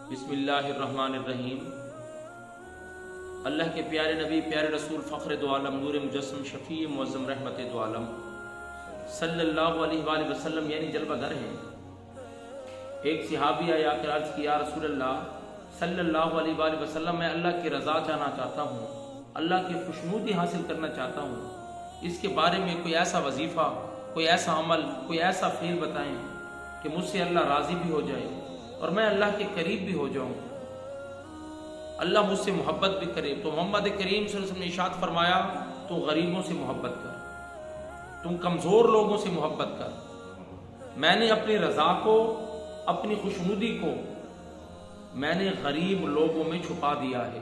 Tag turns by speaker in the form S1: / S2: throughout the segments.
S1: بسم اللہ الرحمن الرحیم۔ اللہ کے پیارے نبی، پیارے رسول، فخر دو عالم، نور مجسم، شفیع معظم، رحمت دو عالم صلی اللہ علیہ وآلہ وسلم یعنی جلوہ گر ہیں۔ ایک صحابی آیا کہ عرض کی، یا رسول اللہ صلی اللہ علیہ وآلہ وسلم، میں اللہ کی رضا چاہنا چاہتا ہوں، اللہ کی خوشنودی حاصل کرنا چاہتا ہوں، اس کے بارے میں کوئی ایسا وظیفہ، کوئی ایسا عمل، کوئی ایسا فعل بتائیں کہ مجھ سے اللہ راضی بھی ہو جائے اور میں اللہ کے قریب بھی ہو جاؤں، اللہ مجھ سے محبت بھی کرے۔ تو محمد کریم صلی اللہ علیہ وسلم نے ارشاد فرمایا، تو غریبوں سے محبت کر، تم کمزور لوگوں سے محبت کر۔ میں نے اپنی رضا کو، اپنی خوشنودی کو میں نے غریب لوگوں میں چھپا دیا ہے،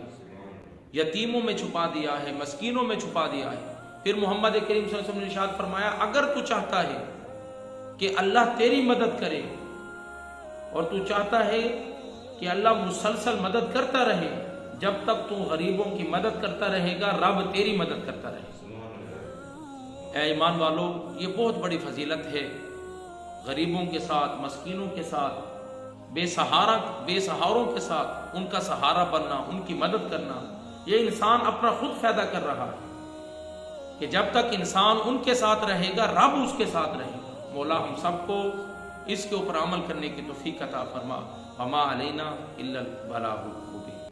S1: یتیموں میں چھپا دیا ہے، مسکینوں میں چھپا دیا ہے۔ پھر محمد کریم صلی اللہ علیہ وسلم نے ارشاد فرمایا، اگر تو چاہتا ہے کہ اللہ تیری مدد کرے اور تو چاہتا ہے کہ اللہ مسلسل مدد کرتا رہے، جب تک تو غریبوں کی مدد کرتا رہے گا، رب تیری مدد کرتا رہے گا۔ اے ایمان والو، یہ بہت بڑی فضیلت ہے، غریبوں کے ساتھ، مسکینوں کے ساتھ، بے سہاروں کے ساتھ ان کا سہارا بننا، ان کی مدد کرنا۔ یہ انسان اپنا خود فائدہ کر رہا ہے کہ جب تک انسان ان کے ساتھ رہے گا، رب اس کے ساتھ رہے گا۔ مولا ہم سب کو اس کے اوپر عمل کرنے کی توفیق عطا فرما۔ وما علینا الا البلاغ۔